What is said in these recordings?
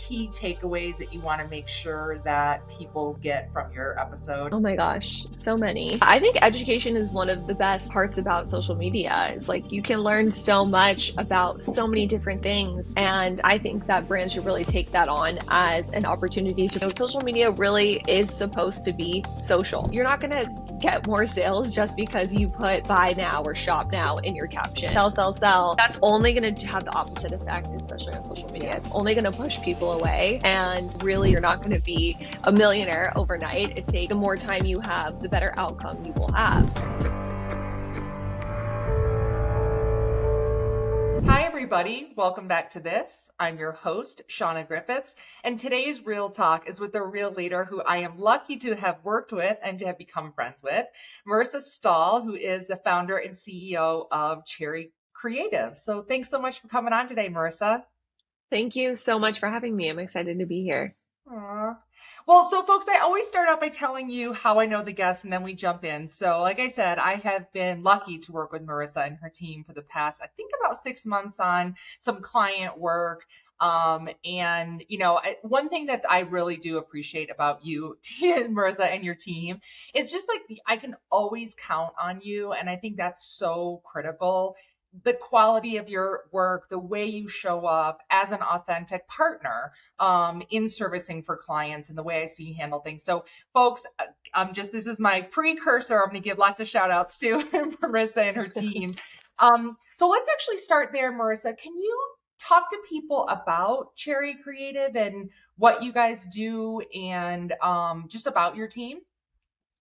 key takeaways that you want to make sure that people get from your episode? Oh my gosh, so many. I think education is one of the best parts about social media. It's like you can learn so much about so many different things. And I think that brands should really take that on as an opportunity to know social media really is supposed to be social. You're not going to get more sales just because you put buy now or shop now in your caption. Sell, sell, sell. That's only going to have the opposite effect, especially on social media. It's only going to push people away. And really, you're not going to be a millionaire overnight. It takes the more time you have, the better outcome you will have. Hi, everybody. Welcome back to this. I'm your host, Shauna Griffiths, and today's Real Talk is with a real leader who I am lucky to have worked with and to have become friends with, Marissa Stahl, who is the founder and CEO of Cherry Creative. So thanks so much for coming on today, Marissa. Thank you so much for having me. I'm excited to be here. Aw. Well, so folks, I always start out by telling you how I know the guests and then we jump in. So, like I said, I have been lucky to work with Marissa and her team for the past, I think, about 6 months on some client work. One thing that I really do appreciate about you, Tia and Marissa, and your team is just like I can always count on you. And I think that's so critical, the quality of your work, the way you show up as an authentic partner in servicing for clients and the way I see you handle things. So, folks, this is my precursor. I'm going to give lots of shout outs to Marissa and her team. So, let's actually start there, Marissa. Can you talk to people about Cherry Creative and what you guys do and just about your team?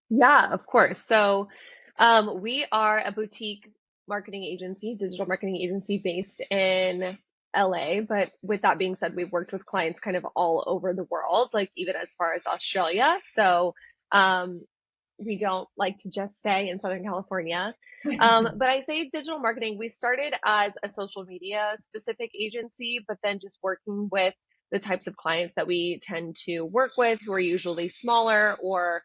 Yeah, of course. We are a boutique marketing agency, digital marketing agency based in LA. But with that being said, we've worked with clients kind of all over the world, like even as far as Australia. Um, we don't like to just stay in Southern California. But I say digital marketing, we started as a social media specific agency, but then just working with the types of clients that we tend to work with, who are usually smaller or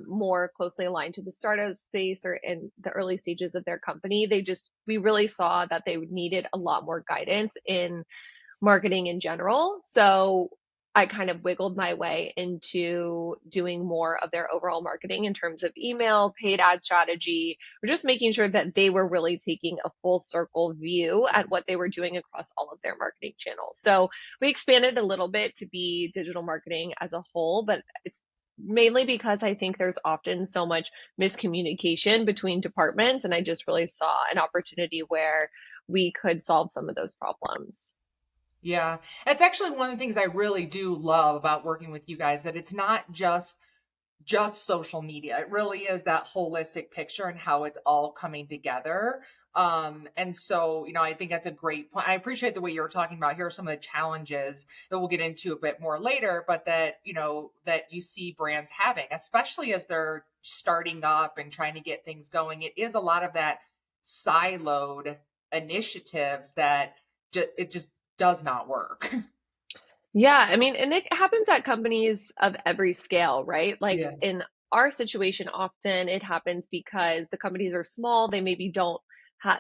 more closely aligned to the startup space or in the early stages of their company. We really saw that they needed a lot more guidance in marketing in general. So I kind of wiggled my way into doing more of their overall marketing in terms of email, paid ad strategy, or just making sure that they were really taking a full circle view at what they were doing across all of their marketing channels. So we expanded a little bit to be digital marketing as a whole, but it's mainly because I think there's often so much miscommunication between departments. And I just really saw an opportunity where we could solve some of those problems. Yeah, that's actually one of the things I really do love about working with you guys, that it's not just social media. It really is that holistic picture and how it's all coming together. And so, I think that's a great point. I appreciate the way you were talking about here are some of the challenges that we'll get into a bit more later, but that you see brands having, especially as they're starting up and trying to get things going. It is a lot of that siloed initiatives that it just does not work. Yeah, I mean, and it happens at companies of every scale, right? Like Yeah. in our situation, often it happens because the companies are small. They maybe don't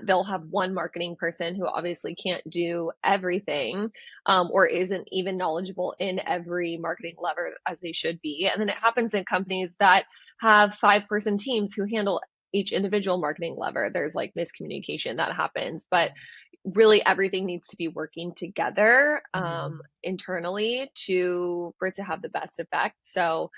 they'll have one marketing person who obviously can't do everything, or isn't even knowledgeable in every marketing lever as they should be. And then it happens in companies that have five-person teams who handle each individual marketing lever. There's like miscommunication that happens, but really everything needs to be working together Mhm. internally to for it to have the best effect. So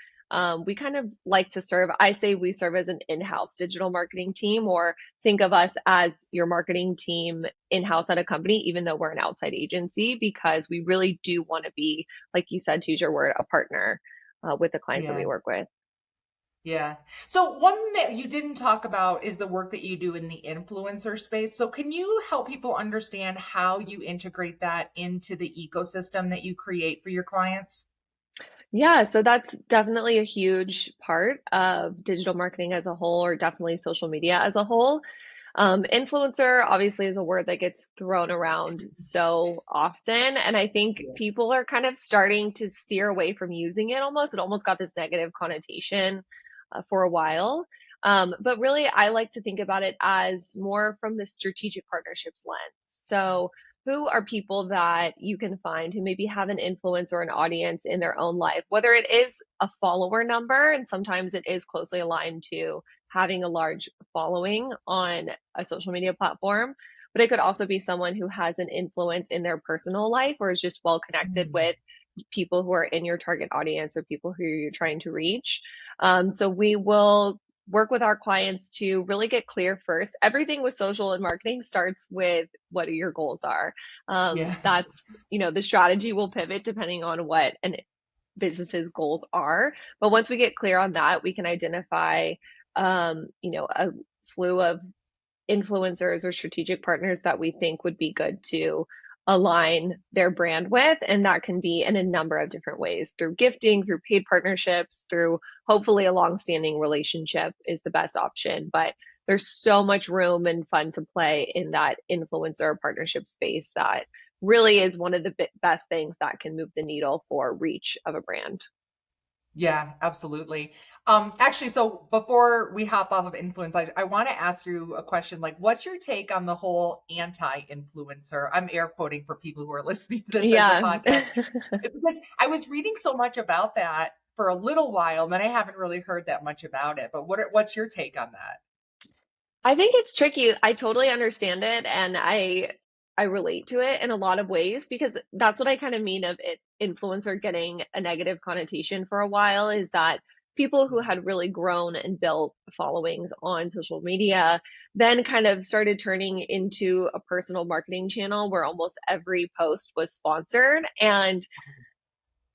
we kind of like to serve, I say we serve as an in-house digital marketing team, or think of us as your marketing team in-house at a company, even though we're an outside agency, because we really do want to be, like you said, to use your word, a partner with the clients that we Yeah. work with. Yeah. So one thing that you didn't talk about is the work that you do in the influencer space. So can you help people understand how you integrate that into the ecosystem that you create for your clients? Yeah, so that's definitely a huge part of digital marketing as a whole, or definitely social media as a whole. Influencer obviously is a word that gets thrown around so often, and I think Yeah. people are kind of starting to steer away from using it almost. It almost got this negative connotation for a while. But really, I like to think about it as more from the strategic partnerships lens. So who are people that you can find who maybe have an influence or an audience in their own life, whether it is a follower number, and sometimes it is closely aligned to having a large following on a social media platform, but it could also be someone who has an influence in their personal life or is just well connected Mm. with people who are in your target audience or people who you're trying to reach. So we will work with our clients to really get clear first. Everything with social and marketing starts with what your goals are. Yeah. That's, the strategy will pivot depending on what an business's goals are. But once we get clear on that, we can identify, a slew of influencers or strategic partners that we think would be good to align their brand with. And that can be in a number of different ways through gifting, through paid partnerships, through hopefully a long-standing relationship is the best option. But there's so much room and fun to play in that influencer partnership space that really is one of the best things that can move the needle for reach of a brand. Yeah, absolutely. Actually, so before we hop off of influence, I want to ask you a question. Like, what's your take on the whole anti-influencer? I'm air quoting for people who are listening to this as a Yeah. podcast. Because I was reading so much about that for a little while, and then I haven't really heard that much about it. But what's your take on that? I think it's tricky. I totally understand it and I relate to it in a lot of ways because that's what I kind of mean of it influencer getting a negative connotation for a while is that people who had really grown and built followings on social media then kind of started turning into a personal marketing channel where almost every post was sponsored. And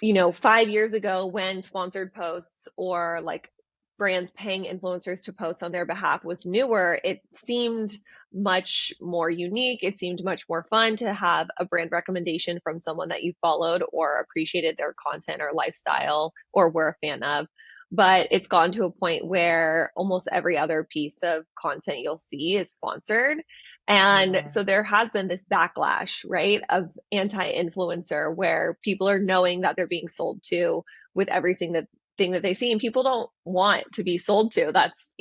5 years ago when sponsored posts or like brands paying influencers to post on their behalf was newer, it seemed much more unique. It seemed much more fun to have a brand recommendation from someone that you followed or appreciated their content or lifestyle or were a fan of. But it's gone to a point where almost every other piece of content you'll see is sponsored. And Yeah. so there has been this backlash, right, of anti-influencer where people are knowing that they're being sold to with everything that thing that they see and people don't want to be sold to. That's,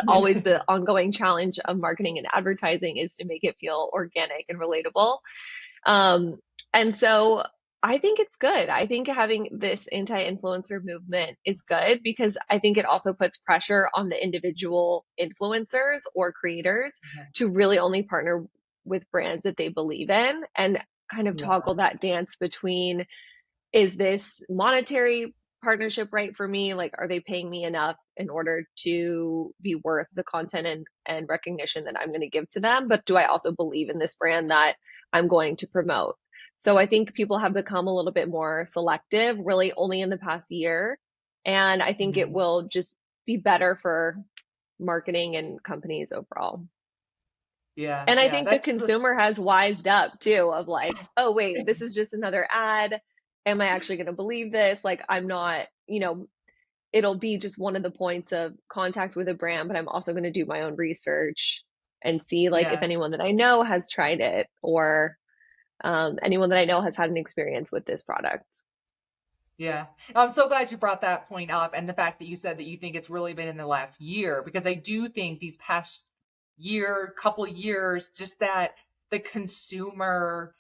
always the ongoing challenge of marketing and advertising is to make it feel organic and relatable. Um, and so I think it's good. I think having this anti-influencer movement is good because I think it also puts pressure on the individual influencers or creators to really only partner with brands that they believe in and kind of Yeah. toggle that dance between is this monetary partnership right for me? Like, are they paying me enough in order to be worth the content and recognition that I'm going to give to them? But do I also believe in this brand that I'm going to promote? So I think people have become a little bit more selective, really only in the past year. And I think it Mhm. will just be better for marketing and companies overall. Yeah. And I Yeah. think the That's consumer has wised up too, of like, yes. oh, wait, this is just another ad. Am I actually going to believe this? Like, I'm not, it'll be just one of the points of contact with a brand, but I'm also going to do my own research and see like if Yeah. anyone that I know has tried it or anyone that I know has had an experience with this product. Yeah. I'm so glad you brought that point up and the fact that you said that you think it's really been in the last year, because I do think these past year, couple years, just that the consumer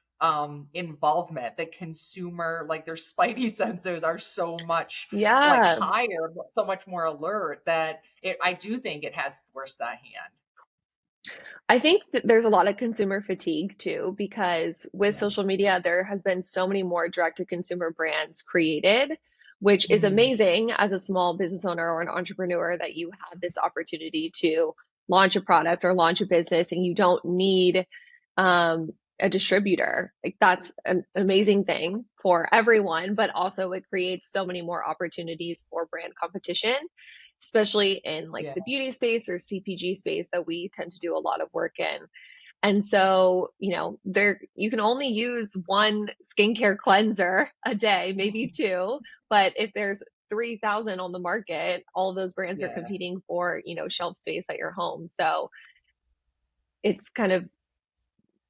involvement, the consumer, like their spidey sensors are so much like Yeah. higher, so much more alert that I do think it has forced that hand. I think that there's a lot of consumer fatigue too, because with Yeah. social media, there has been so many more direct to consumer brands created, which is Mhm. amazing as a small business owner or an entrepreneur that you have this opportunity to launch a product or launch a business and you don't need a distributor. Like that's an amazing thing for everyone, but also it creates so many more opportunities for brand competition especially in like Yeah. the beauty space or CPG space that we tend to do a lot of work in. And so, there you can only use one skincare cleanser a day, maybe two, but if there's 3,000 on the market, all of those brands are Yeah. competing for, shelf space at your home. So it's kind of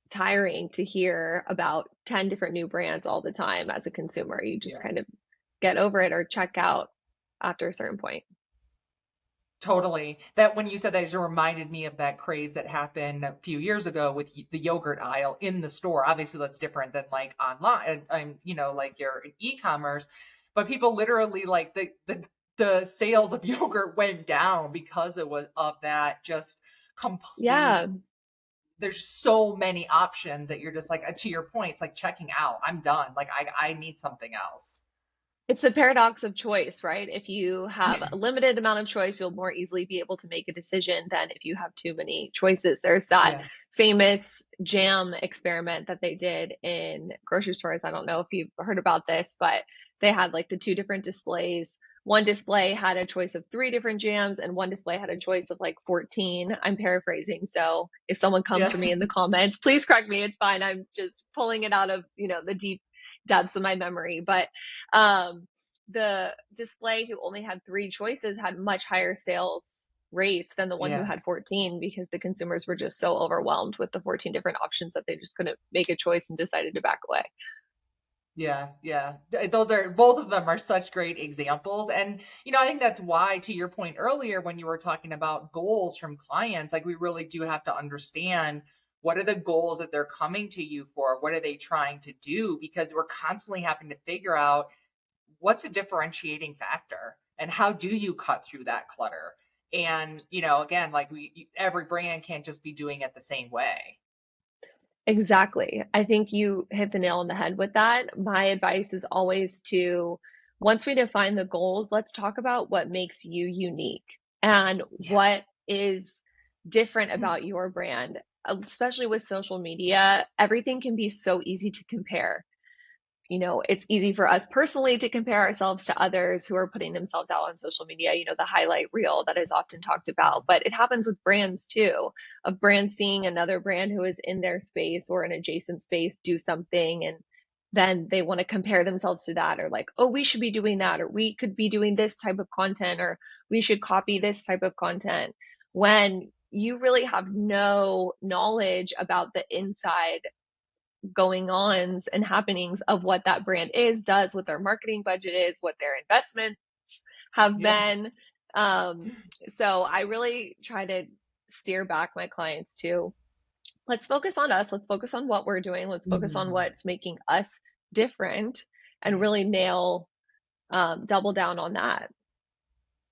tiring to hear about 10 different new brands all the time as a consumer. You just Yeah. kind of get over it or check out after a certain point. Totally. That when you said that, it just reminded me of that craze that happened a few years ago with the yogurt aisle in the store. Obviously, that's different than like online, like your e-commerce, but people literally like the sales of yogurt went down because it was of that just Yeah. complete. There's so many options that you're just like, to your point, it's like checking out. I'm done. Like I need something else. It's the paradox of choice, right? If you have a limited amount of choice, you'll more easily be able to make a decision than if you have too many choices. There's that Yeah. famous jam experiment that they did in grocery stores. I don't know if you've heard about this, but they had like the two different displays. One display had a choice of three different jams, and one display had a choice of like 14. I'm paraphrasing. So if someone comes Yeah. for me in the comments, please correct me. It's fine. I'm just pulling it out of, the deep depths of my memory. But um, the display who only had three choices had much higher sales rates than the one who Yeah. had 14 because the consumers were just so overwhelmed with the 14 different options that they just couldn't make a choice and decided to back away. Yeah, yeah. Those are both of them are such great examples. And I think that's why, to your point earlier, when you were talking about goals from clients, like we really do have to understand what are the goals that they're coming to you for? What are they trying to do? Because we're constantly having to figure out what's a differentiating factor and how do you cut through that clutter? And, again, like every brand can't just be doing it the same way. Exactly. I think you hit the nail on the head with that. My advice is always to, once we define the goals, let's talk about what makes you unique and Yeah. what is different about your brand. Especially with social media, everything can be so easy to compare. It's easy for us personally to compare ourselves to others who are putting themselves out on social media, the highlight reel that is often talked about. But it happens with brands too, of brands seeing another brand who is in their space or an adjacent space do something, and then they want to compare themselves to that, or like, oh, we should be doing that, or we could be doing this type of content, or we should copy this type of content. When you really have no knowledge about the inside going ons and happenings of what that brand is, does, what their marketing budget is, what their investments have Yeah. been. Um, so I really try to steer back my clients to, let's focus on us, let's focus on what we're doing, let's focus on Mhm. what's making us different, and Right. really double down on that.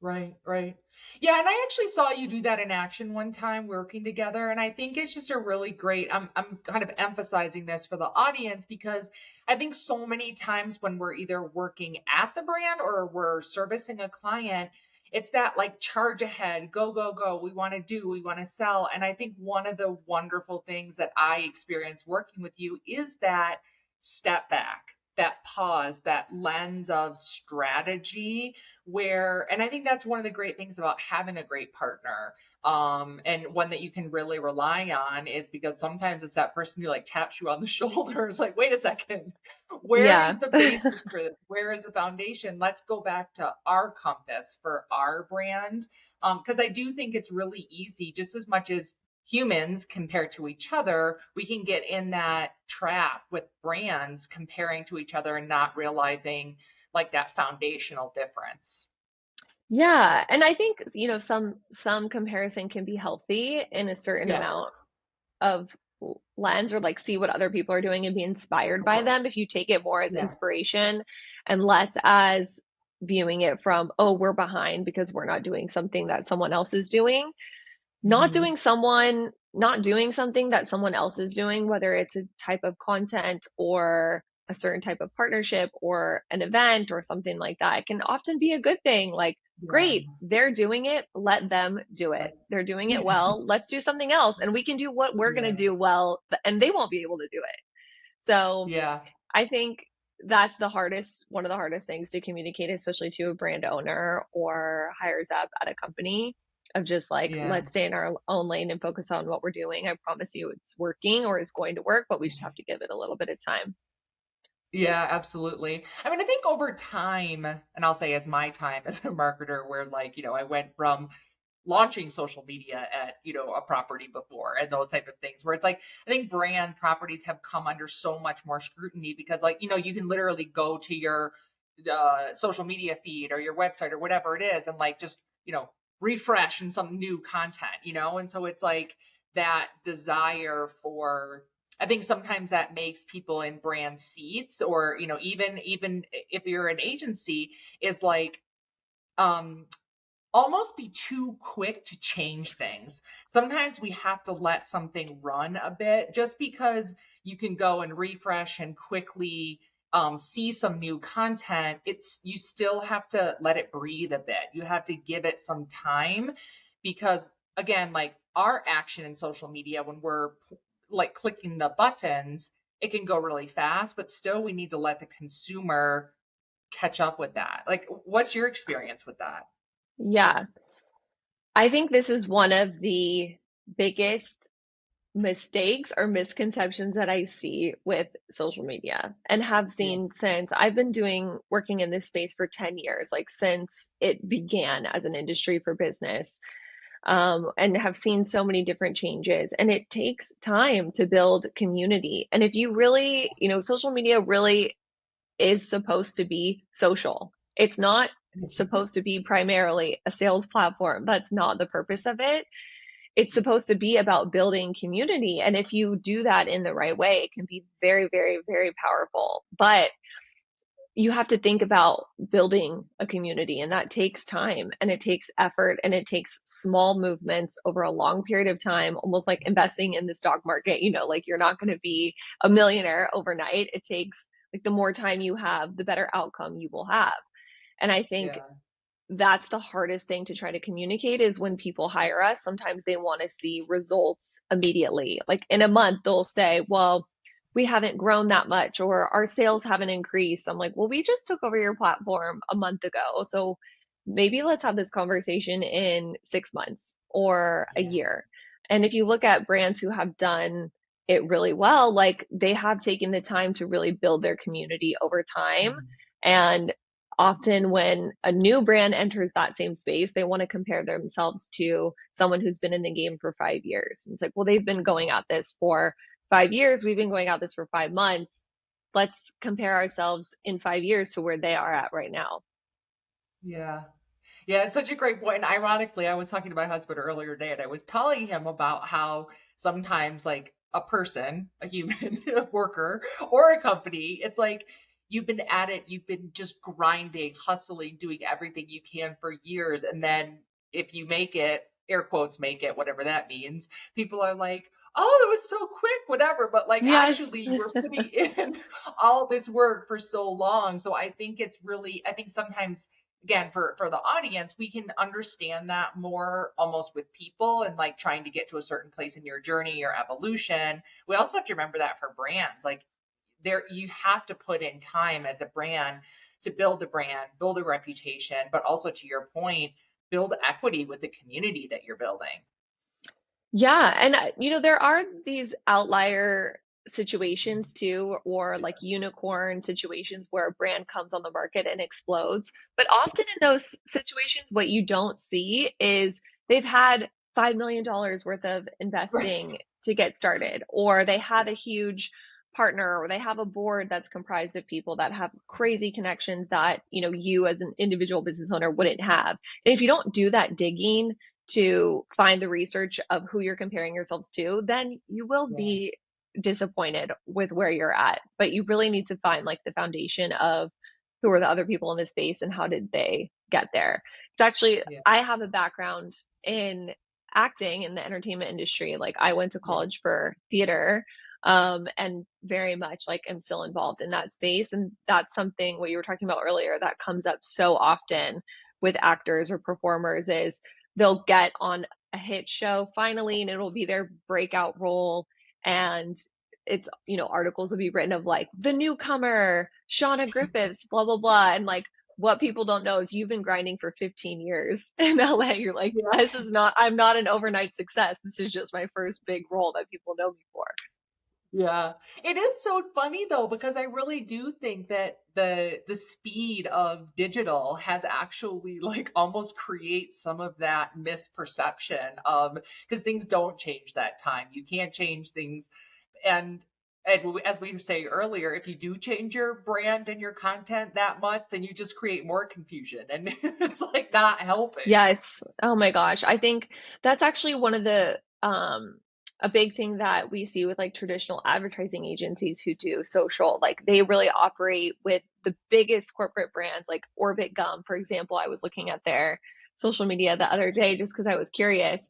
Right, right. Yeah, and I actually saw you do that in action one time working together, and I think it's just a really great. I'm kind of emphasizing this for the audience because I think so many times when we're either working at the brand or we're servicing a client, it's that like charge ahead, go, go, go. We want to sell. And I think one of the wonderful things that I experience working with you is that step back, that pause, that lens of strategy and I think that's one of the great things about having a great partner, and one that you can really rely on is because sometimes it's that person who like taps you on the shoulders, like, wait a second, where Yeah. is the basis for this? Where is the foundation? Let's go back to our compass for our brand. Because I do think it's really easy, just as much as humans compared to each other, we can get in that trap with brands comparing to each other and not realizing like that foundational difference. Yeah, and I think, some comparison can be healthy in a certain Yeah, amount of lens, or like see what other people are doing and be inspired of by course. them, if you take it more as Yeah. inspiration and less as viewing it from, oh, we're behind because we're not doing something that someone else is doing. Hmm. Not doing something that someone else is doing, whether it's a type of content or a certain type of partnership or an event or something like that, it can often be a good thing. Like, Yeah. great, they're doing it, let them do it. They're doing it Yeah. well, let's do something else, and we can do what we're going to Yeah. do well, and they won't be able to do it. So Yeah. I think that's one of the hardest things to communicate, especially to a brand owner or hires up at a company, of just like, Yeah. let's stay in our own lane and focus on what we're doing. I promise you it's working, or it's going to work, but we just have to give it a little bit of time. Yeah, absolutely. I mean, I think over time, and I'll say as my time as a marketer, where like, I went from launching social media at, a property before and those type of things where it's like, I think brand properties have come under so much more scrutiny because like, you can literally go to your social media feed or your website or whatever it is and like just, refresh and some new content, you know? And so it's like that desire for, I think sometimes that makes people in brand seats, or, you know, even if you're an agency, is like, um almost be too quick to change things. Sometimes we have to let something run a bit, just because you can go and refresh and quickly see some new content. It's, you still have to let it breathe a bit. You have to give it some time, because again, like our action in social media, when we're like clicking the buttons, it can go really fast, but still we need to let the consumer catch up with that. Like, what's your experience with that? Yeah, I think this is one of the biggest mistakes or misconceptions that I see with social media and have Yeah. seen since I've been working in this space for 10 years, like since it began as an industry for business, and have seen so many different changes. And it takes time to build community. And if you really, social media really is supposed to be social. It's not supposed to be primarily a sales platform. That's not the purpose of it. It's supposed to be about building community. And if you do that in the right way, it can be very, very, very powerful. But you have to think about building a community, and that takes time and it takes effort and it takes small movements over a long period of time, almost like investing in the stock market. Like you're not going to be a millionaire overnight. It takes, like, the more time you have, the better outcome you will have. And I think Yeah. that's the hardest thing to try to communicate is when people hire us, sometimes they want to see results immediately. Like in a month, they'll say, well, we haven't grown that much or our sales haven't increased. I'm like, well, we just took over your platform a month ago. So maybe let's have this conversation in 6 months or a Yeah. year. And if you look at brands who have done it really well, like they have taken the time to really build their community over time. Mhm. And often when a new brand enters that same space, they want to compare themselves to someone who's been in the game for 5 years. And it's like, well, they've been going at this for 5 years. We've been going at this for 5 months. Let's compare ourselves in 5 years to where they are at right now. Yeah. Yeah, it's such a great point. And ironically, I was talking to my husband earlier today, and I was telling him about how sometimes, like a person, a human, a worker, or a company, it's like you've been at it, you've been just grinding, hustling, doing everything you can for years. And then if you make it, air quotes, make it, whatever that means, people are like, oh, that was so quick, whatever. But like Yes. actually, you were putting in all this work for so long. So I think it's really, I think sometimes, again, for the audience, we can understand that more almost with people and like trying to get to a certain place in your journey, your evolution. We also have to remember that for brands, like there, you have to put in time as a brand to build the brand, build a reputation, but also, to your point, build equity with the community that you're building. Yeah, and there are these outlier situations too, or like unicorn situations where a brand comes on the market and explodes. But often in those situations, what you don't see is they've had $5 million worth of Right. investing to get started, or they have Yeah. a huge partner, or they have a board that's comprised of people that have crazy connections that, you as an individual business owner wouldn't have. And if you don't do that digging to find the research of who you're comparing yourselves to, then you will Yeah. be disappointed with where you're at. But you really need to find like the foundation of who are the other people in this space and how did they get there. It's actually, Yeah. I have a background in acting in the entertainment industry. Like I went to Yeah. college for theater, and very much like am still involved in that space. And that's something what you were talking about earlier that comes up so often with actors or performers is they'll get on a hit show finally and it'll be their breakout role, and it's, articles will be written of like the newcomer Shauna Griffiths, blah blah blah. And like what people don't know is you've been grinding for 15 years in LA. You're like, Yeah. this is not, I'm not an overnight success. This is just my first big role that people know me for. Yeah. It is so funny though, because I really do think that the speed of digital has actually like almost create some of that misperception of, because things don't change that time. You can't change things. And And as we say earlier, if you do change your brand and your content that much, then you just create more confusion and it's like not helping. Yes. Oh my gosh. I think that's actually one of the a big thing that we see with like traditional advertising agencies who do social. Like they really operate with the biggest corporate brands like Orbit Gum, for example. I was looking at their social media the other day just because I was curious.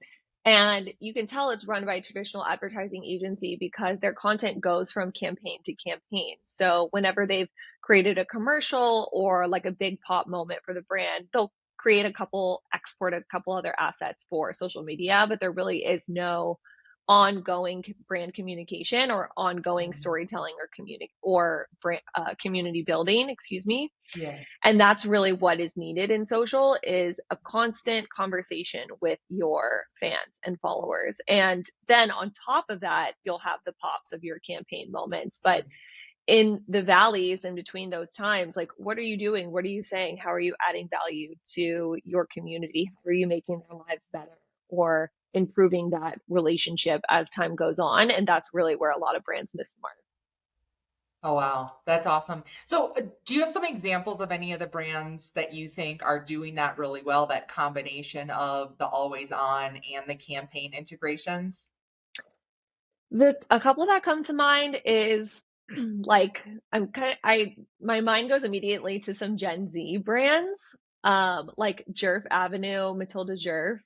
And you can tell it's run by a traditional advertising agency because their content goes from campaign to campaign. So whenever they've created a commercial or like a big pop moment for the brand, they'll create a couple, export a couple other assets for social media, but there really is no ongoing brand communication or ongoing Mhm. storytelling or brand, community building, excuse me. Yeah. And that's really what is needed in social is a constant conversation with your fans and followers. And then on top of that, you'll have the pops of your campaign moments. But in the valleys in between those times, like what are you doing? What are you saying? How are you adding value to your community? How are you making their lives better or improving that relationship as time goes on? And that's really where a lot of brands miss the mark. Oh, wow. That's awesome. So, do you have some examples of any of the brands that you think are doing that really well, that combination of the always on and the campaign integrations? The a couple that come to mind is like my mind goes immediately to some Gen Z brands, like Jerf Avenue, Matilda Jerf,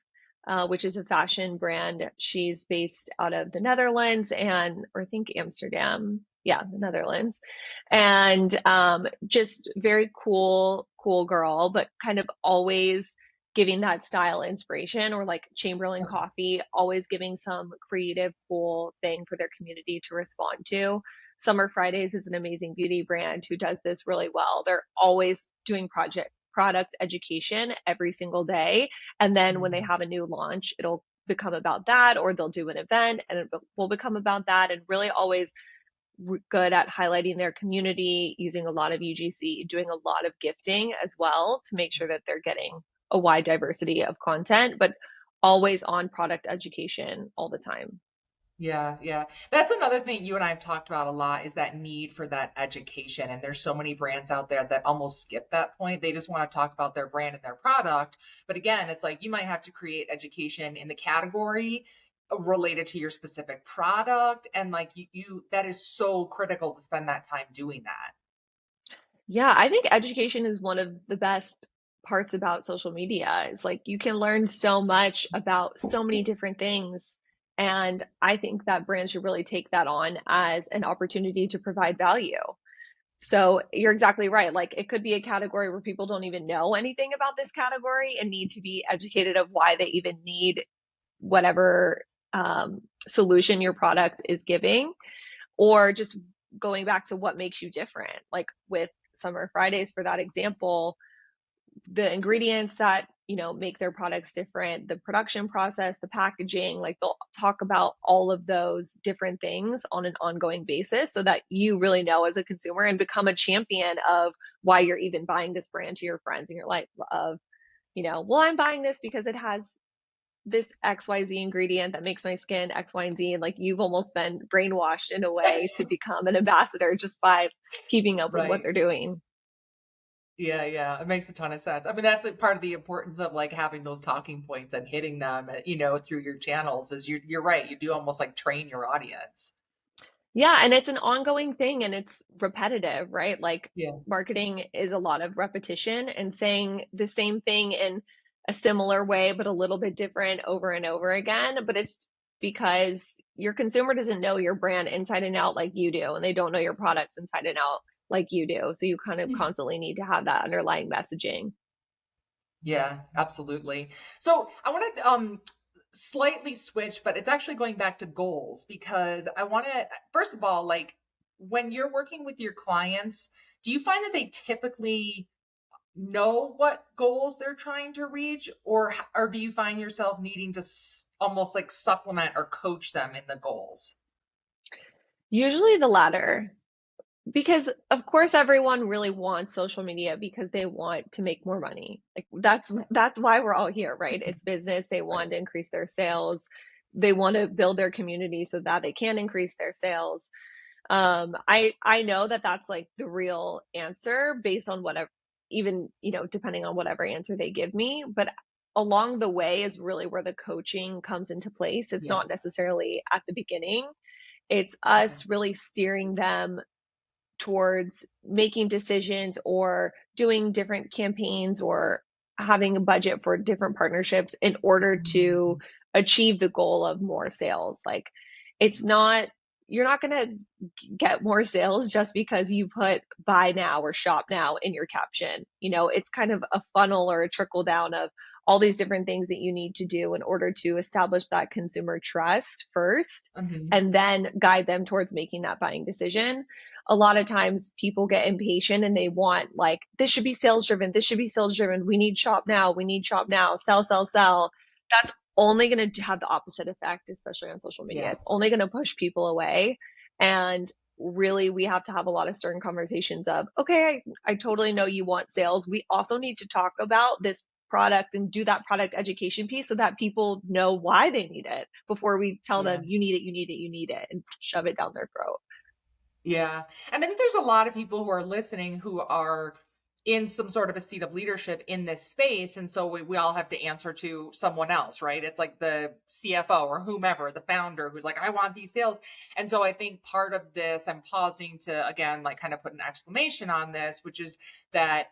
which is a fashion brand. She's based out of the Netherlands and or I think Amsterdam. Yeah, the Netherlands. And just very cool girl, but kind of always giving that style inspiration or like Chamberlain Okay. Coffee, always giving some creative, cool thing for their community to respond to. Summer Fridays is an amazing beauty brand who does this really well. They're always doing product education every single day. And then when they Mhm. have a new launch, it'll become about that, or they'll do an event and it will become about that. And really always good at highlighting their community, using a lot of UGC, doing a lot of gifting as well to make sure that they're getting a wide diversity of content, but always on product education all the time. Yeah, yeah. That's another thing you and I have talked about a lot is that need for that education. And there's so many brands out there that almost skip that point. They just want to talk about their brand and their product. But again, it's like you might have to create education in the category related to your specific product. And like that is so critical to spend that time doing that. Yeah, I think education is one of the best parts about social media. It's like you can learn so much about so many different things. And I think that brands should really take that on as an opportunity to provide value. So you're exactly right. Like it could be a category where people don't even know anything about this category and need to be educated of why they even need whatever solution your product is giving, or just going back to what makes you different. Like with Summer Fridays, for that example, the ingredients that make their products different, the production process, the packaging, like they'll talk about all of those different things on an ongoing basis so that you really know as a consumer and become a champion of why you're even buying this brand to your friends in your life of, well, I'm buying this because it has this XYZ ingredient that makes my skin X, Y, and Z. And like you've almost been brainwashed in a way to become an ambassador just by keeping up with what Right. they're doing. Yeah, yeah. It makes a ton of sense. I mean, that's a part of the importance of like having those talking points and hitting them, through your channels is you're right. You do almost like train your audience. Yeah, and it's an ongoing thing and it's repetitive, right? Like Yeah. marketing is a lot of repetition and saying the same thing in a similar way, but a little bit different over and over again. But it's because your consumer doesn't know your brand inside and out like you do, and they don't know your products inside and out like you do. So you kind of constantly need to have that underlying messaging. Yeah, absolutely. So I want to slightly switch, but it's actually going back to goals because I want to, first of all, like when you're working with your clients, do you find that they typically know what goals they're trying to reach, or do you find yourself needing to almost like supplement or coach them in the goals? Usually the latter. Because of course everyone really wants social media because they want to make more money. Like that's why we're all here, right? It's business. They Right. want to increase their sales. They want to build their community so that they can increase their sales. I know that that's like the real answer based on whatever, even, depending on whatever answer they give me. But along the way is really where the coaching comes into place. It's Yeah. not necessarily at the beginning. It's Okay. us really steering them towards making decisions or doing different campaigns or having a budget for different partnerships in order to Mhm. achieve the goal of more sales. Like, it's not, you're not going to get more sales just because you put buy now or shop now in your caption. It's kind of a funnel or a trickle down of all these different things that you need to do in order to establish that consumer trust first, Mhm. and then guide them towards making that buying decision. A lot of times people get impatient and they want, like, this should be sales driven, this should be sales driven, we need shop now, we need shop now, sell, sell, sell. That's only going to have the opposite effect, especially on social media. Yeah. It's only going to push people away. And really, we have to have a lot of stern conversations of, okay, I totally know you want sales. We also need to talk about this product and do that product education piece so that people know why they need it before we tell them, Yeah. you need it, you need it, you need it, and shove it down their throat. Yeah. And I think there's a lot of people who are listening who are in some sort of a seat of leadership in this space. And so we all have to answer to someone else, right? It's like the CFO or whomever, the founder who's like, I want these sales. And so I think part of this, I'm pausing to, again, like kind of put an exclamation on this, which is that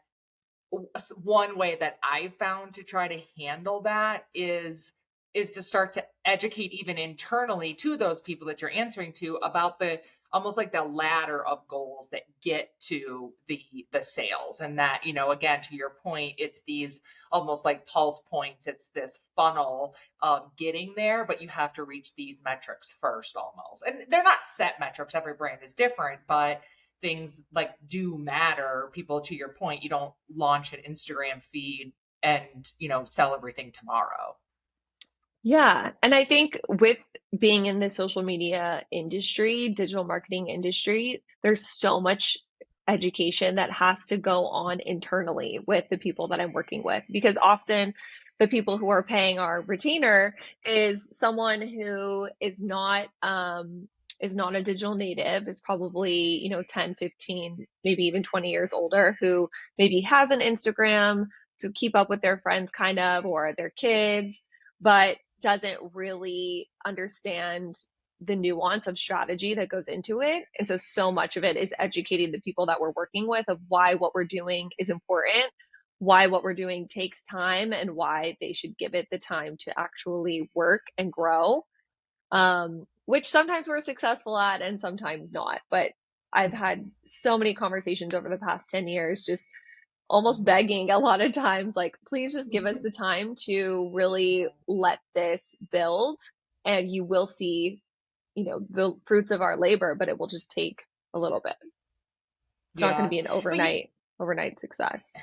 one way that I found to try to handle that is to start to educate even internally to those people that you're answering to about the almost like the ladder of goals that get to the sales. And that, again, to your point, it's these almost like pulse points. It's this funnel of getting there, but you have to reach these metrics first almost. And they're not set metrics, every brand is different, but things like do matter. People, to your point, you don't launch an Instagram feed and, sell everything tomorrow. Yeah. And I think with being in the social media industry, digital marketing industry, there's so much education that has to go on internally with the people that I'm working with, because often the people who are paying our retainer is someone who is not a digital native, is probably, 10, 15, maybe even 20 years older, who maybe has an Instagram to keep up with their friends kind of, or their kids, but doesn't really understand the nuance of strategy that goes into it. And so much of it is educating the people that we're working with of why what we're doing is important, why what we're doing takes time, and why they should give it the time to actually work and grow. Which sometimes we're successful at and sometimes not. But I've had so many conversations over the past 10 years, just almost begging a lot of times, like, please just give us the time to really let this build, and you will see, the fruits of our labor, but it will just take a little bit. It's not going to Yeah. be an But you, overnight success.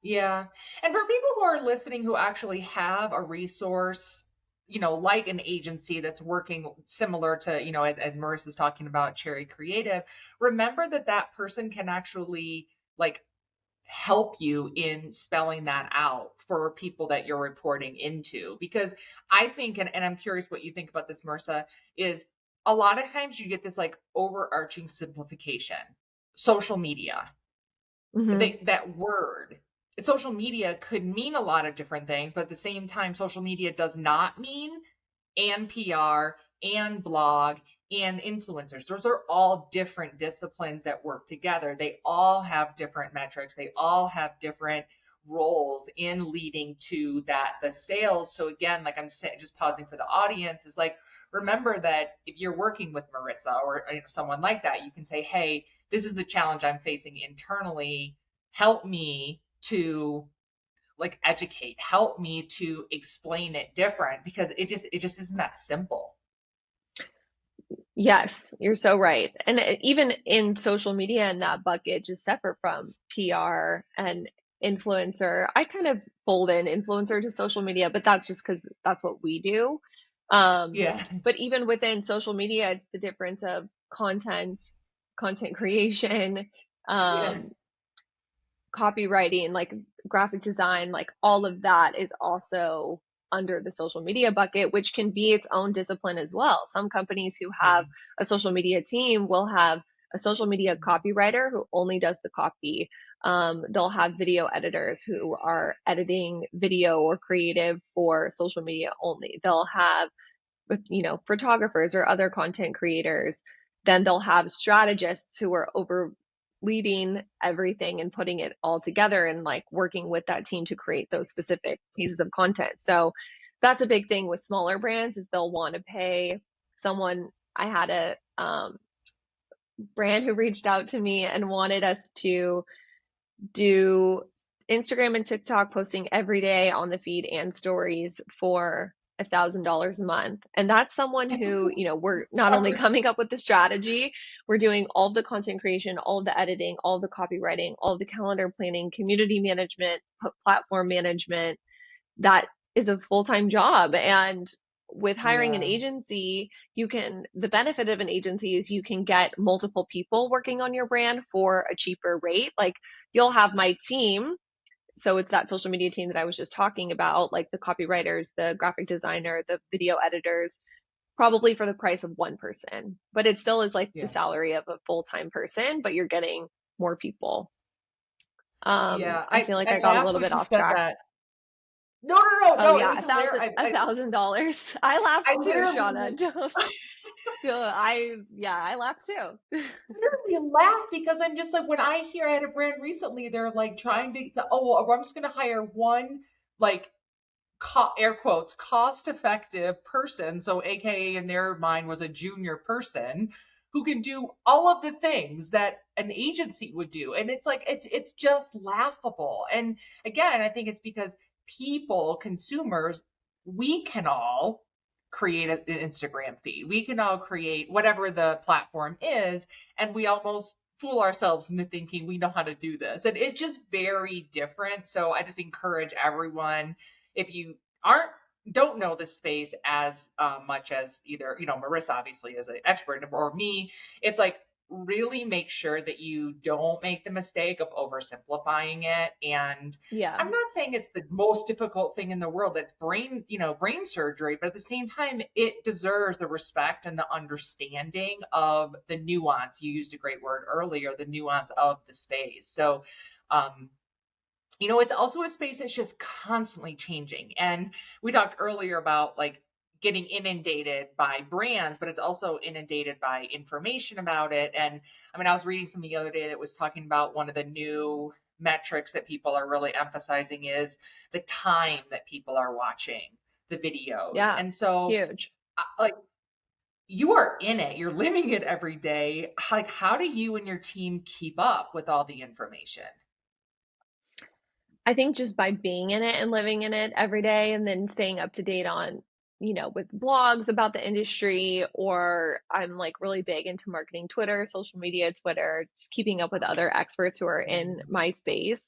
yeah. And for people who are listening who actually have a resource, like an agency that's working similar to, as Marissa's talking about Cherry Creative, remember that that person can actually like help you in spelling that out for people that you're reporting into. Because I think, and I'm curious what you think about this, Marissa, is a lot of times you get this like overarching simplification. Social media, Hmm. that word, social media could mean a lot of different things, but at the same time, social media does not mean and PR and blog and influencers. Those are all different disciplines that work together. They all have different metrics. They all have different roles in leading to that the sales. So again, like I'm just pausing for the audience, is like, remember that if you're working with Marissa or someone like that, you can say, hey, this is the challenge I'm facing internally. Help me to like educate, help me to explain it different, because it just isn't that simple. Yes, you're so right. And even in social media in that bucket, just separate from PR and influencer, I kind of fold in influencer to social media, but that's just because that's what we do. Um, Yeah. but even within social media, it's the difference of content creation, Yeah. um, copywriting, like graphic design, like all of that is also under the social media bucket, which can be its own discipline as well. Some companies who have Mm, a social media team will have a social media copywriter who only does the copy. They'll have video editors who are editing video or creative for social media only. They'll have, photographers or other content creators. Then they'll have strategists who are over leading everything and putting it all together and like working with that team to create those specific pieces of content. So that's a big thing with smaller brands is they'll want to pay someone. I had a brand who reached out to me and wanted us to do Instagram and TikTok posting every day on the feed and stories for $1,000 a month. And that's someone who, we're not only sorry. coming up with the strategy, we're doing all the content creation, all the editing, all the copywriting, all the calendar planning, community management, platform management. That is a full-time job. And with hiring an Yeah. agency, the benefit of an agency is you can get multiple people working on your brand for a cheaper rate. Like you'll have my team. So it's that social media team that I was just talking about, like the copywriters, the graphic designer, the video editors, probably for the price of one person. But it still is like the Yeah. salary of a full-time person, but you're getting more people. Yeah. I feel like I I got a laughed little when bit she off said track. that. No, no, no, Oh no. It yeah, was hilarious. $1,000. I I laughed too, literally Shauna. I laughed too. literally laugh because I'm just like when I hear I had a brand recently, they're like trying to say, oh, well, I'm just gonna hire one like air quotes cost effective person, so AKA in their mind was a junior person who can do all of the things that an agency would do, and it's like it's just laughable. And again, I think it's because people, consumers, we can all create an Instagram feed. We can all create whatever the platform is, and we almost fool ourselves into thinking we know how to do this. And it's just very different. So I just encourage everyone, if you aren't don't know the space as much as either Marissa obviously is an expert or me, it's like really make sure that you don't make the mistake of oversimplifying it. And Yeah. I'm not saying it's the most difficult thing in the world. It's brain surgery, but at the same time, it deserves the respect and the understanding of the nuance. You used a great word earlier, the nuance of the space. So, um, it's also a space that's just constantly changing. And we talked earlier about like getting inundated by brands, but it's also inundated by information about it. And I mean, I was reading something the other day that was talking about one of the new metrics that people are really emphasizing is the time that people are watching the videos. Yeah. And so, Huge. like, you are in it, you're living it every day. Like, how do you and your team keep up with all the information? I think just by being in it and living in it every day and then staying up to date on, with blogs about the industry, or I'm like really big into marketing Twitter, social media, Twitter, just keeping up with other experts who are in Mm, my space.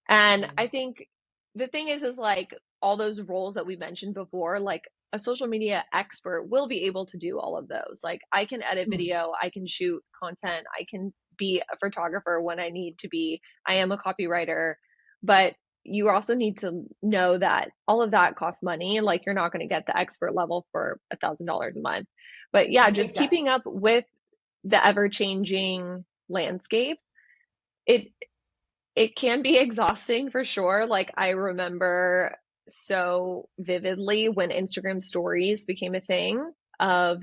And mm, I think the thing is like all those roles that we mentioned before, like a social media expert will be able to do all of those. Like I can edit mm. video, I can shoot content, I can be a photographer when I need to be. I am a copywriter, but you also need to know that all of that costs money. Like you're not going to get the expert level for $1,000 a month. But yeah, just Exactly. keeping up with the ever changing landscape. It it can be exhausting for sure. Like I remember so vividly when Instagram stories became a thing of,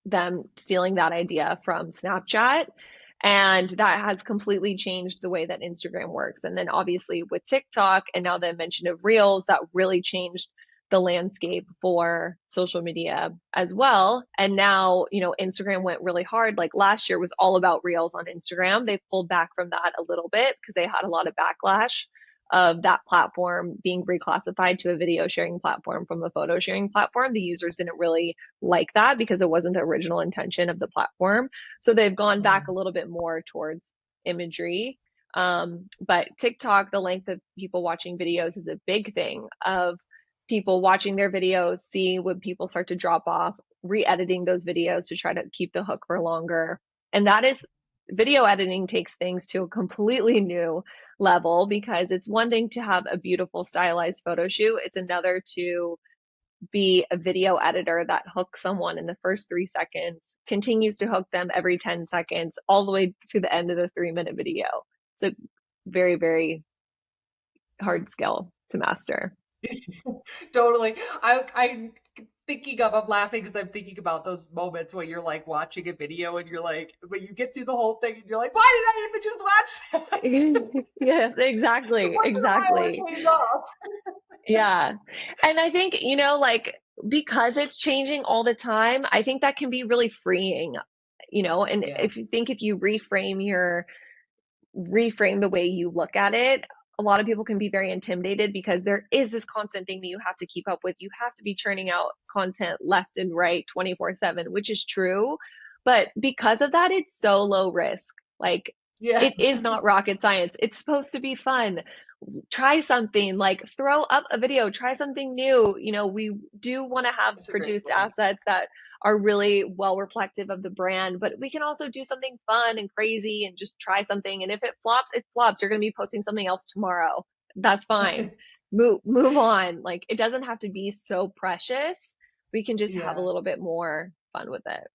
them stealing that idea from Snapchat. And that has completely changed the way that Instagram works. And then obviously with TikTok and now the invention of Reels, that really changed the landscape for social media as well. And now, Instagram went really hard. Like last year was all about Reels on Instagram. They pulled back from that a little bit because they had a lot of backlash of that platform being reclassified to a video sharing platform from a photo sharing platform. The users didn't really like that because it wasn't the original intention of the platform. So they've gone back a Mm. little bit more towards imagery. But TikTok, the length of people watching videos is a big thing of people watching their videos, see when people start to drop off, re editing those videos to try to keep the hook for longer. And that is video editing takes things to a completely new level because it's one thing to have a beautiful stylized photo shoot. It's another to be a video editor that hooks someone in the first 3 seconds, continues to hook them every 10 seconds, all the way to the end of the 3 minute video. It's a very, very hard skill to master. Totally. I'm thinking of, I'm laughing because I'm thinking about those moments where you're like watching a video and you're like, when you get through the whole thing and you're like, why did I even just watch that? Yes, So exactly, once in a while exactly. it pays off. Yeah. And I think, like, because it's changing all the time, I think that can be really freeing, and Yeah. if you reframe the way you look at it, a lot of people can be very intimidated because there is this constant thing that you have to keep up with. You have to be churning out content left and right 24/7, which is true. But because of that, it's so low risk. Like, Yeah. it is not rocket science. It's supposed to be fun. Try something, like throw up a video, try something new. We do want to have That's a great produced point. assets that are really well reflective of the brand, but we can also do something fun and crazy and just try something. And if it flops, it flops. You're going to be posting something else tomorrow. That's fine. Move on. Like, it doesn't have to be so precious. We can just have a Yeah. little bit more fun with it.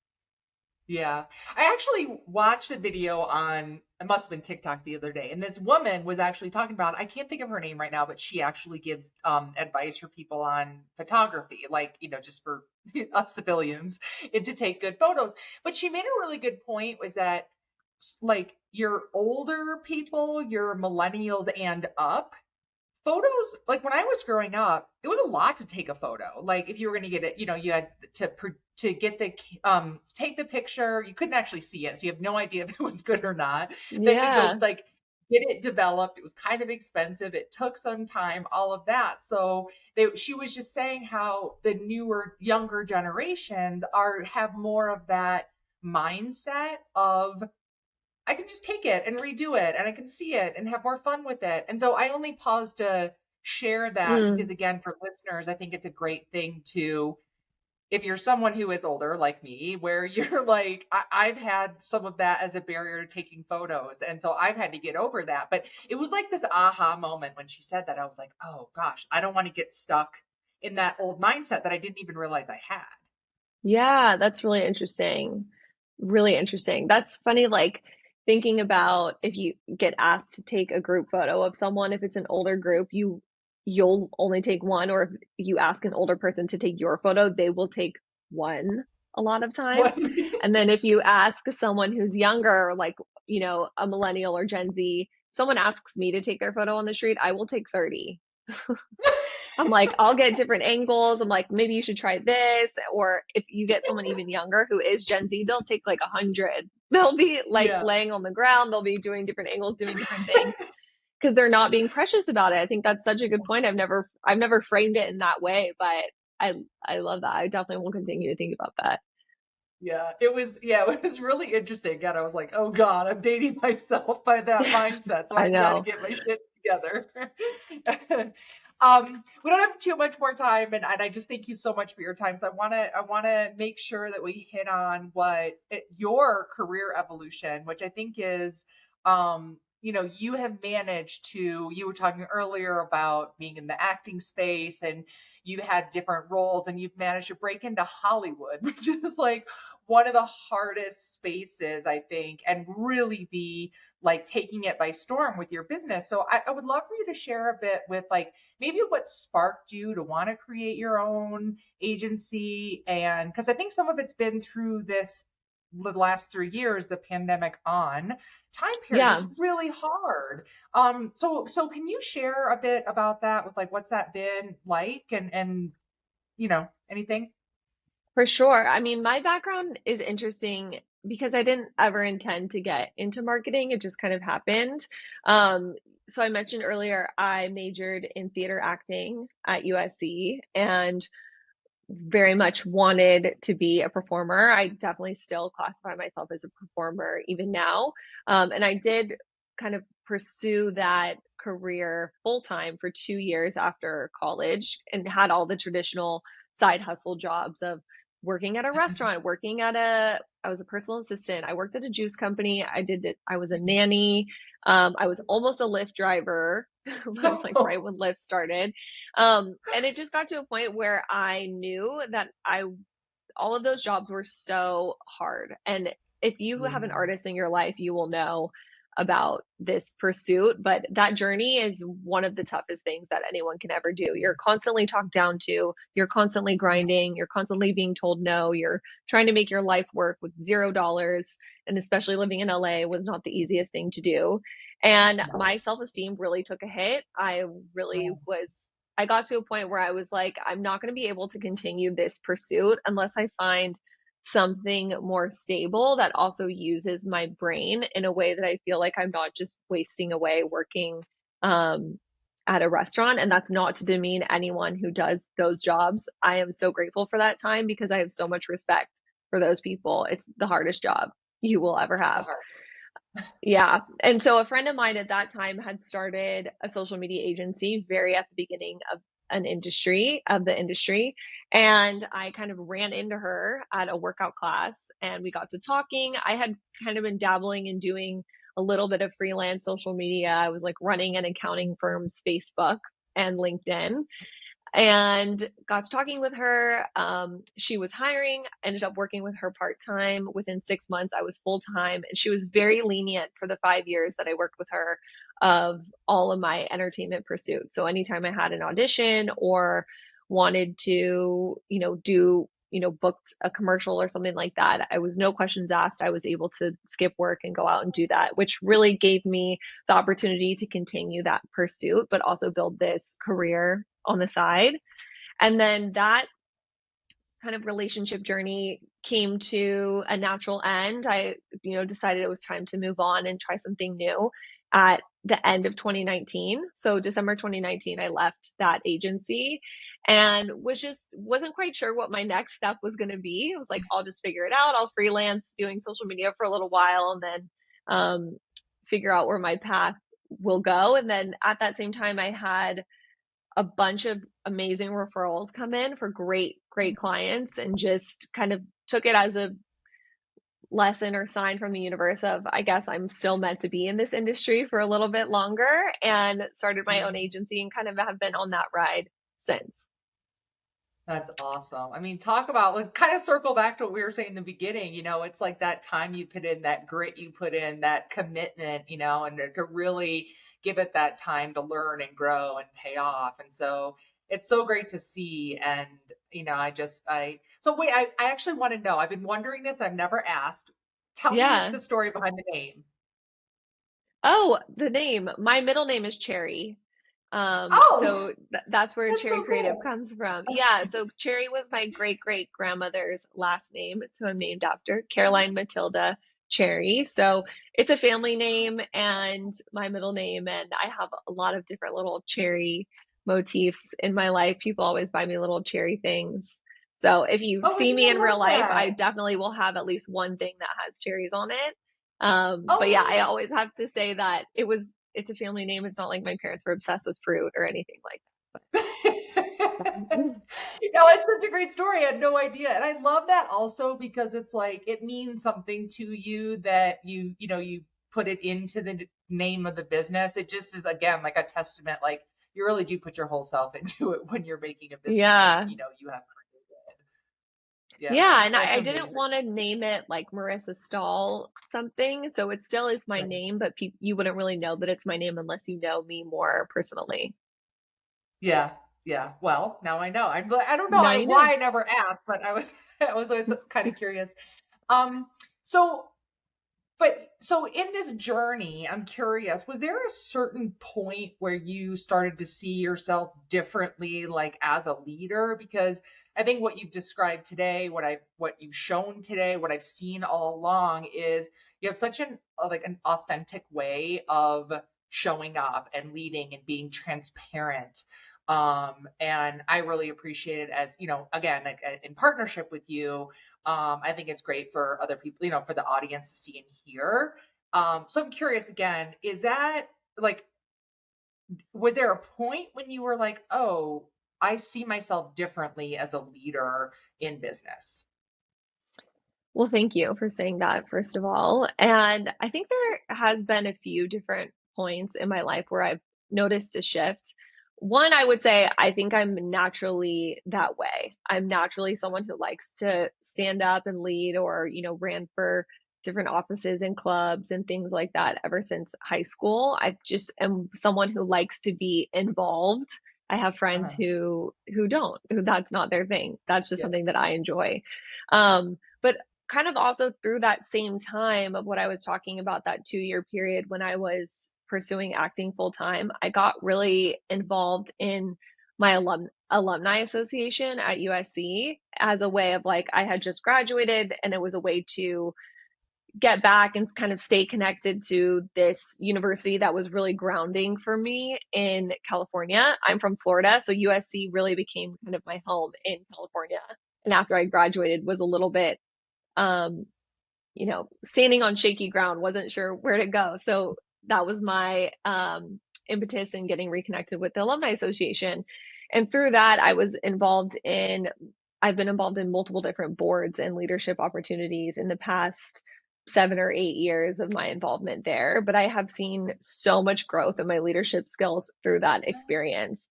Yeah. I actually watched a video on, it must have been TikTok the other day, and this woman was actually talking about, I can't think of her name right now, but she actually gives advice for people on photography, like, just for us civilians, and to take good photos. But she made a really good point was that like your older people, your millennials and up, photos, like when I was growing up, it was a lot to take a photo. Like if you were going to get it, you had to get the take the picture. You couldn't actually see it, so you have no idea if it was good or not. Then to go Yeah. like get it developed, it was kind of expensive. It took some time, all of that. So she was just saying how the newer, younger generations have more of that mindset of I can just take it and redo it and I can see it and have more fun with it. And so I only paused to share that because, Mm. again, for listeners, I think it's a great thing to, if you're someone who is older like me, where you're like, I've had some of that as a barrier to taking photos. And so I've had to get over that. But it was like this aha moment when she said that. I was like, oh gosh, I don't want to get stuck in that old mindset that I didn't even realize I had. Yeah, that's really interesting. Really interesting. That's funny, like thinking about if you get asked to take a group photo of someone, if it's an older group, you'll only take one, or if you ask an older person to take your photo, they will take one a lot of What? times. And then if you ask someone who's younger, like, a millennial or Gen Z, someone asks me to take their photo on the street, I will take 30. I'm like, I'll get different angles. I'm like, maybe you should try this. Or if you get someone even younger who is Gen Z, they'll take like 100. They'll be like Yeah. laying on the ground. They'll be doing different angles, doing different things because they're not being precious about it. I think that's such a good point. I've never framed it in that way, but I love that. I definitely will continue to think about that. Yeah, it was really interesting. Again, I was like, oh God, I'm dating myself by that mindset. So I I got to know. get my shit together. We don't have too much more time, and I just thank you so much for your time. So I wanna make sure that we hit on your career evolution, which I think is you have managed to, you were talking earlier about being in the acting space and you had different roles and you've managed to break into Hollywood, which is like one of the hardest spaces, I think, and really be like taking it by storm with your business. So I would love for you to share a bit with like maybe what sparked you to want to create your own agency. And because I think some of it's been through the last 3 years, the pandemic on time period Yeah. was really hard. So can you share a bit about that with like what's that been like and anything? For sure. I mean, my background is interesting because I didn't ever intend to get into marketing. It just kind of happened. Um, so I mentioned earlier, I majored in theater acting at USC and very much wanted to be a performer. I definitely still classify myself as a performer even now. And I did kind of pursue that career full time for 2 years after college and had all the traditional side hustle jobs of working at a restaurant, I was a personal assistant. I worked at a juice company. I was a nanny. I was almost a Lyft driver. It was like right when Lyft started. And it just got to a point where I knew that all of those jobs were so hard. And if you have an Mm, artist in your life, you will know about this pursuit. But that journey is one of the toughest things that anyone can ever do. You're constantly talked down to, you're constantly grinding, you're constantly being told no, you're trying to make your life work with $0. And especially living in LA was not the easiest thing to do. And no. my self esteem really took a hit. Yeah. I got to a point where I was like, I'm not going to be able to continue this pursuit unless I find something more stable that also uses my brain in a way that I feel like I'm not just wasting away working um, at a restaurant. And that's not to demean anyone who does those jobs. I am so grateful for that time because I have so much respect for those people. It's the hardest job you will ever It's a have. hard. Yeah. And so a friend of mine at that time had started a social media agency very at the beginning of the industry. And I kind of ran into her at a workout class and we got to talking. I had kind of been dabbling in doing a little bit of freelance social media. I was like running an accounting firm's Facebook and LinkedIn and got to talking with her. She was hiring, ended up working with her part time. Within 6 months, I was full time, and she was very lenient for the 5 years that I worked with her of all of my entertainment pursuits. So anytime I had an audition or wanted to, booked a commercial or something like that, I was no questions asked. I was able to skip work and go out and do that, which really gave me the opportunity to continue that pursuit, but also build this career on the side. And then that kind of relationship journey came to a natural end. I, decided it was time to move on and try something new at the end of 2019. So December 2019, I left that agency and wasn't quite sure what my next step was going to be. I was like, I'll just figure it out. I'll freelance doing social media for a little while and then figure out where my path will go. And then at that same time, I had a bunch of amazing referrals come in for great clients and just kind of took it as a lesson or sign from the universe of I guess I'm still meant to be in this industry for a little bit longer and started my own Mm, agency and kind of have been on that ride since. that's awesome. I mean, talk about like kind of circle back to what we were saying in the beginning. It's like that time you put in, that grit you put in, that commitment, and to really give it that time to learn and grow and pay off. And so it's so great to see. And so wait, I actually want to know. I've been wondering this. I've never asked. Tell me Yeah. the story behind the name. Oh, the name. My middle name is Cherry. Oh, So that's where that's Cherry so Creative cool. comes from. Yeah, so Cherry was my great grandmother's last name, so I'm named after Caroline Matilda Cherry. So it's a family name and my middle name, and I have a lot of different little cherry motifs in my life. People always buy me little cherry things. So if you Oh, see wait, me I in real love life, I that. definitely will have at least one thing that has cherries on it. But yeah, I Oh. always have to say that it's a family name. It's not like my parents were obsessed with fruit or anything like that. It's such a great story. I had no idea. And I love that also because it's like it means something to you that you put it into the name of the business. It just is again like a testament, like you really do put your whole self into it when you're making a business name, Yeah. you have created. Yeah, Yeah, and that's I didn't amazing. want to name it like Marissa Stahl something, so it still is my Right. name, but you wouldn't really know that it's my name unless you know me more personally. Yeah, yeah. Well, now I know. I don't know Now you know. why I never asked, but I was I was always kind of curious. Um, so so in this journey, I'm curious, was there a certain point where you started to see yourself differently, like as a leader? Because I think what you've described today, what you've shown today, what I've seen all along is you have such an authentic way of showing up and leading and being transparent. And I really appreciate it as, again, like in partnership with you. I think it's great for other people, for the audience to see and hear. So I'm curious again, is that like, was there a point when you were like, oh, I see myself differently as a leader in business? Well, thank you for saying that, first of all. And I think there has been a few different points in my life where I've noticed a shift. One, I would say I think I'm naturally that way. I'm naturally someone who likes to stand up and lead or, ran for different offices and clubs and things like that ever since high school. I just am someone who likes to be involved. I have friends Uh-huh. who don't, who that's not their thing. That's just Yeah. something that I enjoy. But kind of also through that same time of what I was talking about, that 2 year period when I was pursuing acting full time, I got really involved in my alumni association at USC as a way of like, I had just graduated and it was a way to get back and kind of stay connected to this university that was really grounding for me in California. I'm from Florida, so USC really became kind of my home in California. And after I graduated was a little bit um, standing on shaky ground, wasn't sure where to go. So that was my impetus in getting reconnected with the Alumni Association. And through that, I've been involved in multiple different boards and leadership opportunities in the past 7 or 8 years of my involvement there. But I have seen so much growth in my leadership skills through that experience.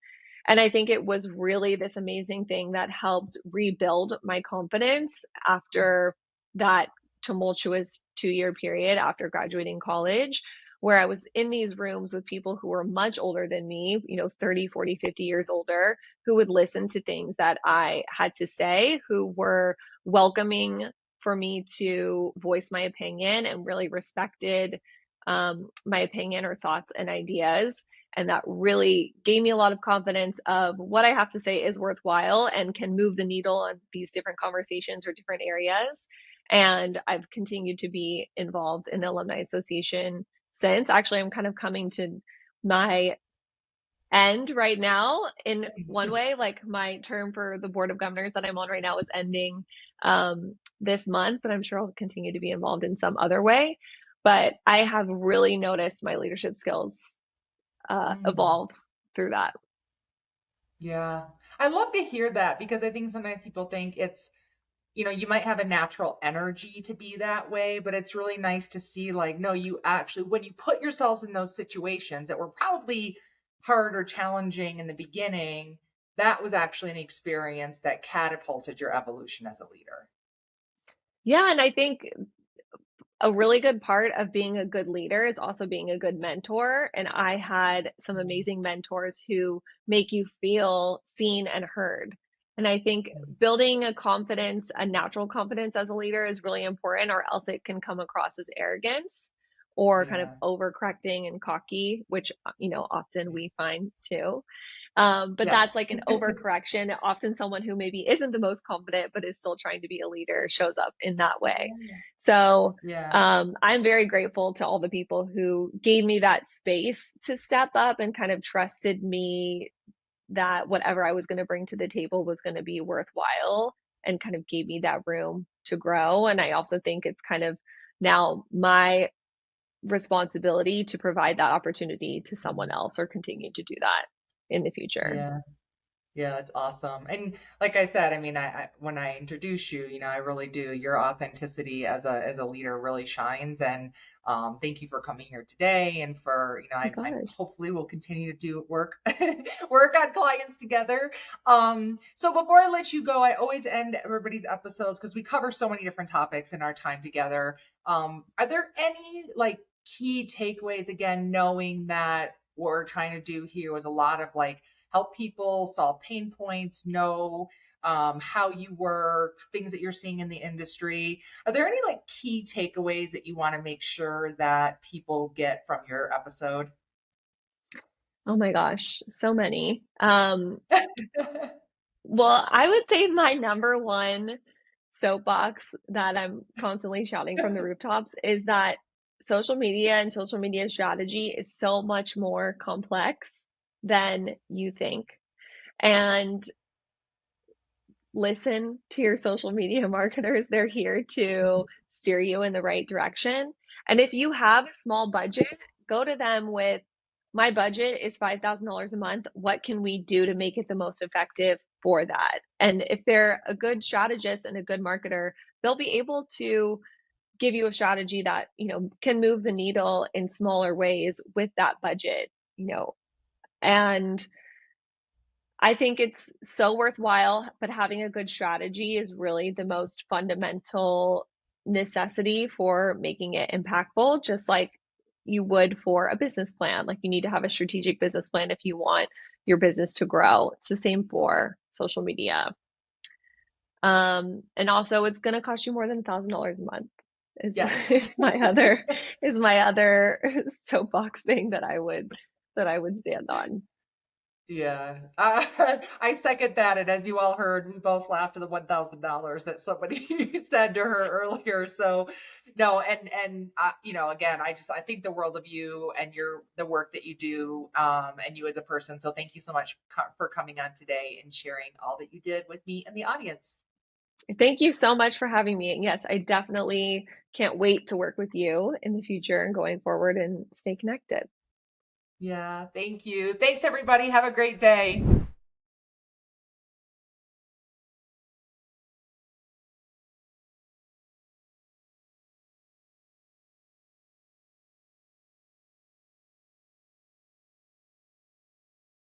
And I think it was really this amazing thing that helped rebuild my confidence after that tumultuous 2 year period after graduating college, where I was in these rooms with people who were much older than me, 30, 40, 50 years older, who would listen to things that I had to say, who were welcoming for me to voice my opinion and really respected my opinion or thoughts and ideas. And that really gave me a lot of confidence of what I have to say is worthwhile and can move the needle on these different conversations or different areas. And I've continued to be involved in the Alumni Association since. Actually, I'm kind of coming to my end right now in one way. Like my term for the Board of Governors that I'm on right now is ending this month, but I'm sure I'll continue to be involved in some other way. But I have really noticed my leadership skills Mm. evolve through that. Yeah. I love to hear that because I think sometimes people think it's, you might have a natural energy to be that way, but it's really nice to see like, no, you actually, when you put yourselves in those situations that were probably hard or challenging in the beginning, that was actually an experience that catapulted your evolution as a leader. Yeah, and I think a really good part of being a good leader is also being a good mentor. And I had some amazing mentors who make you feel seen and heard. And I think building a natural confidence as a leader is really important, or else it can come across as arrogance or kind of Yeah. overcorrecting and cocky, which, often we find too. But that's Yes. like an overcorrection. Often someone who maybe isn't the most confident, but is still trying to be a leader shows up in that way. So Yeah. I'm very grateful to all the people who gave me that space to step up and kind of trusted me that whatever I was going to bring to the table was going to be worthwhile and kind of gave me that room to grow. And I also think it's kind of now my responsibility to provide that opportunity to someone else or continue to do that in the future. Yeah. Yeah, it's awesome. And like I said, I mean, when I introduce you, I really do. Your authenticity as a leader really shines. And thank you for coming here today. And for, Oh I my gosh. hopefully we'll continue to do work work on clients together. So before I let you go, I always end everybody's episodes because we cover so many different topics in our time together. Are there any like key takeaways again, knowing that what we're trying to do here was a lot of like help people solve pain points, know how you work, things that you're seeing in the industry. Are there any like key takeaways that you want to make sure that people get from your episode? Oh my gosh, so many. Well, I would say my number one soapbox that I'm constantly shouting from the rooftops is that social media and social media strategy is so much more complex than you think. And listen to your social media marketers. They're here to steer you in the right direction. And if you have a small budget, go to them with my budget is $5,000 a month. What can we do to make it the most effective for that? And if they're a good strategist and a good marketer, they'll be able to give you a strategy that, can move the needle in smaller ways with that budget, and I think it's so worthwhile, but having a good strategy is really the most fundamental necessity for making it impactful, just like you would for a business plan. Like you need to have a strategic business plan if you want your business to grow. It's the same for social media. And also it's going to cost you more than $1,000 a month is Yes. is my other soapbox thing that I would stand on. Yeah, I second that. And as you all heard, we both laughed at the $1,000 that somebody said to her earlier. So, no, again, I think the world of you and the work that you do, and you as a person. So, thank you so much for coming on today and sharing all that you did with me and the audience. Thank you so much for having me. And yes, I definitely can't wait to work with you in the future and going forward and stay connected. Yeah, thank you. Thanks, everybody. Have a great day.